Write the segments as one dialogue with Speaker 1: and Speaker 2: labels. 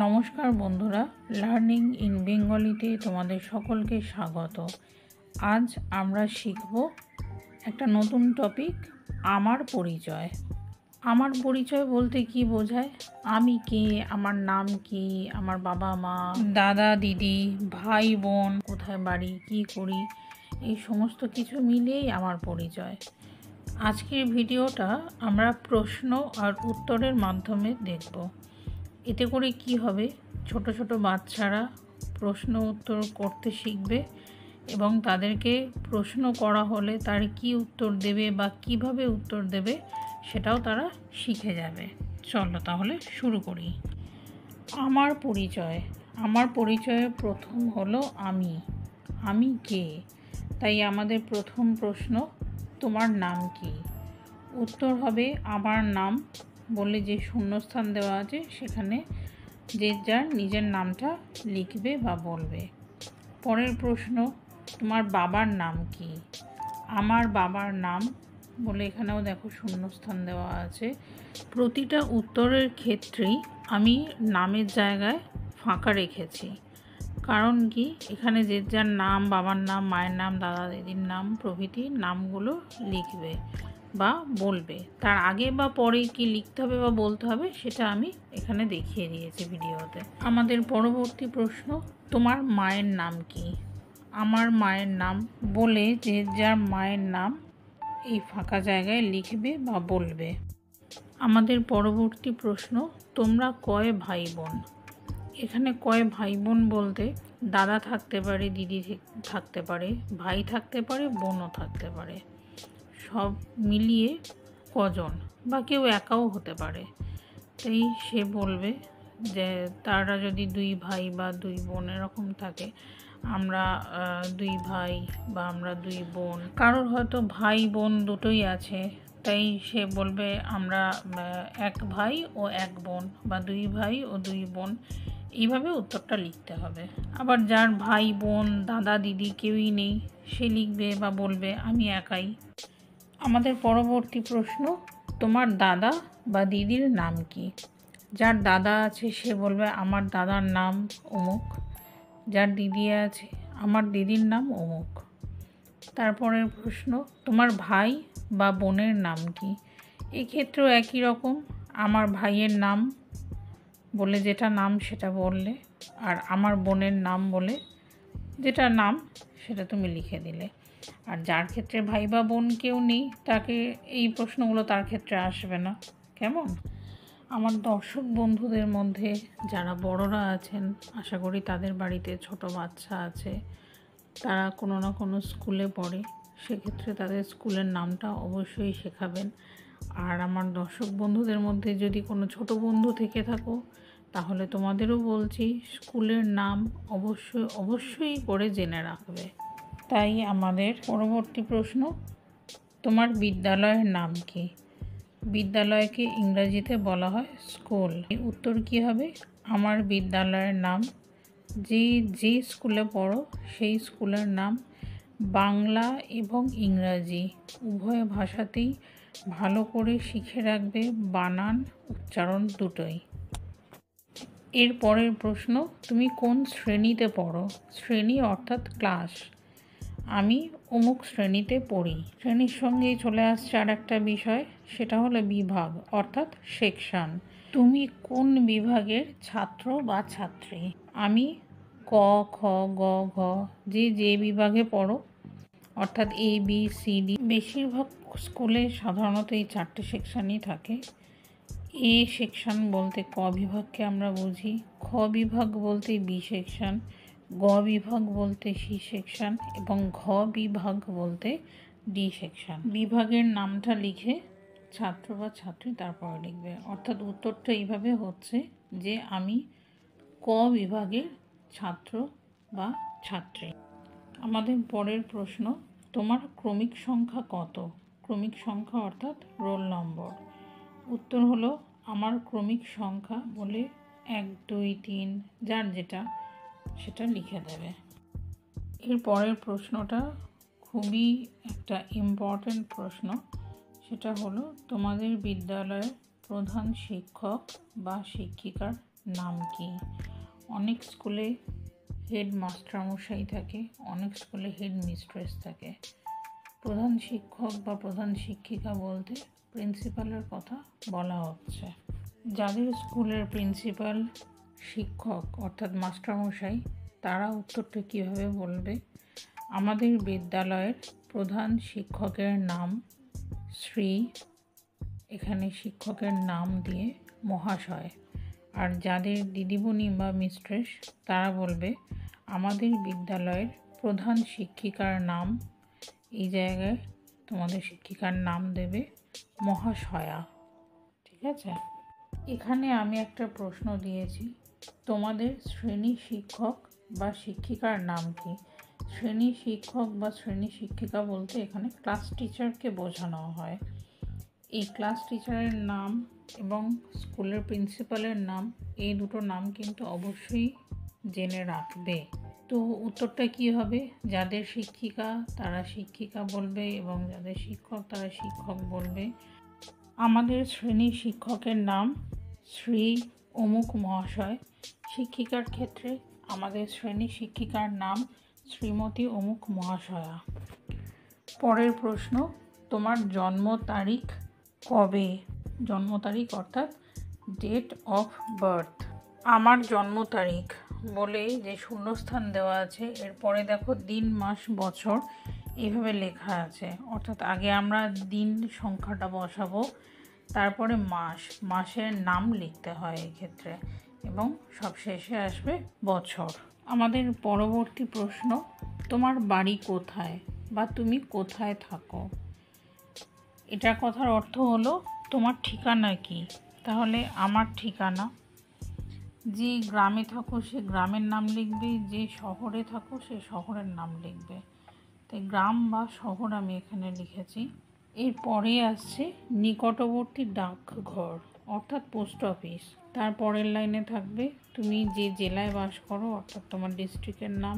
Speaker 1: নমস্কার বন্ধুরা, learning in বেঙ্গলিতে তোমাদের সকলকে স্বাগত। আজ আমরা শিখব একটা নতুন টপিক, আমার পরিচয়। আমার পরিচয় বলতে কি বোঝায়? আমি কে, আমার নাম কি, আমার বাবা মা, দাদা দিদি, ভাই বোন, কোথায় বাড়ি, কি করি, এই সমস্ত কিছু মিলিয়েই আমার পরিচয়। আজকের ভিডিওটা আমরা প্রশ্ন আর উত্তরের মাধ্যমে দেখব। এতে করে কি হবে, ছোট ছোট বাচ্চারা প্রশ্ন উত্তর করতে শিখবে এবং তাদেরকে প্রশ্ন করা হলে তার কি উত্তর দেবে বা কিভাবে উত্তর দেবে সেটাও তারা শিখে যাবে। চলো তাহলে শুরু করি। আমার পরিচয়। আমার পরিচয়ে প্রথম হলো আমি কে। তাই আমাদের প্রথম প্রশ্ন, তোমার নাম কি? উত্তর হবে আমার নাম বলে যে শূন্যস্থান দেওয়া আছে সেখানে যে যার নিজের নামটা লিখবে বা বলবে। পরের প্রশ্ন, তোমার বাবার নাম কি? আমার বাবার নাম বলে এখানেও দেখো শূন্যস্থান দেওয়া আছে। প্রতিটা উত্তরের ক্ষেত্রেই আমি নামের জায়গায় ফাঁকা রেখেছি। কারণ কি, এখানে যে যার নাম, বাবার নাম, মায়ের নাম, দাদা দিদির নাম প্রভৃতি নামগুলো লিখবে বা বলবে। তার আগে বা পরে কি লিখতে হবে বা বলতে হবে সেটা আমি এখানে দেখিয়ে দিয়েছি ভিডিওতে। আমাদের পরবর্তী প্রশ্ন, তোমার মায়ের নাম কি? আমার মায়ের নাম বলে যে যার মায়ের নাম এই ফাঁকা জায়গায় লিখবে বা বলবে। আমাদের পরবর্তী প্রশ্ন, তোমরা কয় ভাই বোন? এখানে কয় ভাই বোন বলতে দাদা থাকতে পারে, দিদি থাকতে পারে, ভাই থাকতে পারে, বোনও থাকতে পারে। সব মিলিয়ে কজন, বা কেউ একাও হতে পারে। তাই সে বলবে যে তারা যদি 2 ভাই বা 2 বোন এরকম থাকে, আমরা 2 ভাই বা আমরা 2 বোন। কারোর হয়তো ভাই বোন দুটোই আছে, তাই সে বলবে আমরা 1 ভাই ও 1 বোন বা 2 ভাই ও 2 বোন। এইভাবে উত্তরটা লিখতে হবে। আবার যার ভাই বোন দাদা দিদি কেউই নেই, সে লিখবে বা বলবে আমি একাই। আমাদের পরবর্তী প্রশ্ন, তোমার দাদা বা দিদির নাম কি? যার দাদা আছে সে বলবে আমার দাদার নাম অমুক। যার দিদি আছে, আমার দিদির নাম অমুক। তারপরের প্রশ্ন, তোমার ভাই বা বোনের নাম কি? এক্ষেত্রেও একই রকম, আমার ভাইয়ের নাম বলে যেটা নাম সেটা বললে, আর আমার বোনের নাম বলে যেটা নাম সেটা তুমি লিখে দিলে। আর যার ক্ষেত্রে ভাই বা বোন কেউ নেই, তাকে এই প্রশ্নগুলো তার ক্ষেত্রে আসবে না। কেমন? আমার দর্শক বন্ধুদের মধ্যে যারা বড়রা আছেন, আশা করি তাদের বাড়িতে ছোট বাচ্চা আছে, তারা কোনো না কোনো স্কুলে পড়ে, সেক্ষেত্রে তাদের স্কুলের নামটা অবশ্যই শেখাবেন। আর আমার দর্শক বন্ধুদের মধ্যে যদি কোনো ছোট বন্ধু থেকে থাকো, তাহলে তোমাদেরও বলছি স্কুলের নাম অবশ্যই করে জেনে রাখবে। তাই আমাদের পরবর্তী প্রশ্ন, তোমার বিদ্যালয়ের নাম কি? বিদ্যালয়কে ইংরেজিতে বলা হয় স্কুল। উত্তর কি হবে? আমার বিদ্যালয়ের নাম। যে স্কুলে পড়ো সেই স্কুলের নাম। বাংলা এবং ইংরাজি উভয় ভাষাতেই ভালো করে শিখে রাখবে, বানান উচ্চারণ দুটোই। এর পরের প্রশ্ন, তুমি কোন শ্রেণীতে পড়ো? শ্রেণী অর্থাৎ ক্লাস। আমি অমুক শ্রেণীতে পড়ি। শ্রেণীর সঙ্গেই চলে আসছে আর একটা বিষয়, সেটা হলো বিভাগ অর্থাৎ সেকশন। তুমি কোন বিভাগের ছাত্র বা ছাত্রী? আমি ক, খ, গ, ঘ, যে বিভাগে পড়ো, অর্থাৎ A B C D। বেশিরভাগ স্কুলে সাধারণত এই 4টে সেকশানই থাকে। এ সেকশন বলতে ক বিভাগকে আমরা বুঝি, খ বিভাগ বলতে বি সেকশন, গ বিভাগ বলতে সি সেকশন এবং ঘ বিভাগ বলতে ডি সেকশন। বিভাগের নামটা লিখে ছাত্র বা ছাত্রী তারপরে লিখবে। অর্থাৎ উত্তরটা এইভাবে হচ্ছে যে আমি ক বিভাগের ছাত্র বা ছাত্রী। আমাদের পরের প্রশ্ন, তোমার ক্রমিক সংখ্যা কত? ক্রমিক সংখ্যা অর্থাৎ রোল নম্বর। উত্তর হলো আমার ক্রমিক সংখ্যা বলে 1 2 3 যার যেটা সেটা লিখে দেবে। এর পরের প্রশ্নটা খুবই একটা ইম্পর্ট্যান্ট প্রশ্ন, সেটা হলো তোমাদের বিদ্যালয়ের প্রধান শিক্ষক বা শিক্ষিকার নাম কি? অনেক স্কুলে হেড মাস্টারমশাই থাকে, অনেক স্কুলে হেড মিস্ট্রেস থাকে। প্রধান শিক্ষক বা প্রধান শিক্ষিকা বলতে প্রিন্সিপালের কথা বলা হচ্ছে। যাদের স্কুলের প্রিন্সিপাল শিক্ষক অর্থাৎ মাস্টারমশাই, তারা উত্তরটা কীভাবে বলবে? আমাদের বিদ্যালয়ের প্রধান শিক্ষকের নাম শ্রী, এখানে শিক্ষকের নাম দিয়ে মহাশয়। আর যাদের দিদিমণি বা মিস্ট্রেস, তারা বলবে আমাদের বিদ্যালয়ের প্রধান শিক্ষিকার নাম, এই জায়গায় তোমাদের শিক্ষিকার নাম দেবে মহাশয়া। ঠিক আছে? এখানে আমি একটা প্রশ্ন দিয়েছি, তোমাদের শ্রেণী শিক্ষক বা শিক্ষিকার নাম কি? শ্রেণী শিক্ষক বা শ্রেণী শিক্ষিকা বলতে এখানে ক্লাস টিচারকে বোঝানো হয়। এই ক্লাস টিচারের নাম এবং স্কুলের প্রিন্সিপালের নাম, এই দুটো নাম কিন্তু অবশ্যই জেনে রাখবে। তো উত্তরটা কী হবে? যাদের শিক্ষিকা তারা শিক্ষিকা বলবে এবং যাদের শিক্ষক তারা শিক্ষক বলবে। আমাদের শ্রেণী শিক্ষকের নাম শ্রী অমুক মহাশয়। শিক্ষিকার ক্ষেত্রে আমাদের শ্রেণী শিক্ষিকার নাম শ্রীমতী অমুক মহাশয়া। পরের প্রশ্ন, তোমার জন্ম তারিখ কবে? জন্ম তারিখ অর্থাৎ ডেট অফ বার্থ। আমার জন্ম তারিখ বলে যে শূন্যস্থান দেওয়া আছে, এরপরে দেখো দিন মাস বছর এইভাবে লেখা আছে। অর্থাৎ আগে আমরা দিন সংখ্যাটা বসাবো, তারপরে মাসের নাম লিখতে হয় এক্ষেত্রে, এবং সবশেষে আসবে বছর। আমাদের পরবর্তী প্রশ্ন, তোমার বাড়ি কোথায় বা তুমি কোথায় থাকো? এটার কথার অর্থ হলো তোমার ঠিকানা কি? তাহলে আমার ঠিকানা, যে গ্রামে থাকো সে গ্রামের নাম লিখবে, যে শহরে থাকো সে শহরের নাম লিখবে। তাই গ্রাম বা শহর আমি এখানে লিখেছি। এরপরে আসছে নিকটবর্তী ডাকঘর অর্থাৎ পোস্ট অফিস। তার পরের লাইনে থাকবে তুমি যে জেলায় বাস করো অর্থাৎ তোমার ডিস্ট্রিক্টের নাম,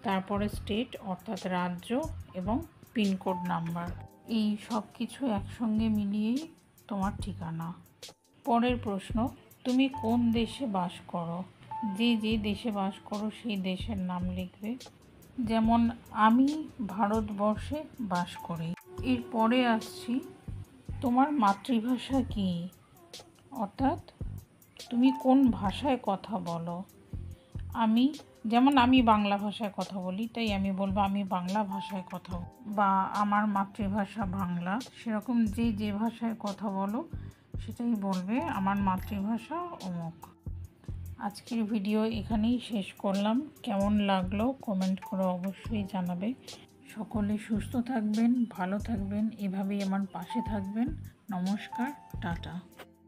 Speaker 1: তারপরে স্টেট অর্থাৎ রাজ্য এবং পিনকোড নাম্বার। এই সব কিছু একসঙ্গে মিলিয়েই তোমার ঠিকানা। পরের প্রশ্ন, তুমি কোন দেশে বাস করো? যে দেশে বাস করো সেই দেশের নাম লিখবে। যেমন আমি ভারতবর্ষে বাস করি। এরপরে আসছি, তোমার মাতৃভাষা কি? অর্থাৎ তুমি কোন ভাষায় কথা বলো? যেমন আমি বাংলা ভাষায় কথা বলি, তাই আমি বলবো আমি বাংলা ভাষায় কথা বলি, বা আমার মাতৃভাষা বাংলা। সেরকম যে ভাষায় কথা বলো সেটাই বলবে আমার মাতৃভাষা অমুক। আজকের ভিডিও এখানেই শেষ করলাম। কেমন লাগলো কমেন্ট করে অবশ্যই জানাবে। সকলে সুস্থ থাকবেন, ভালো থাকবেন, এভাবেই আমার পাশে থাকবেন। নমস্কার, টাটা।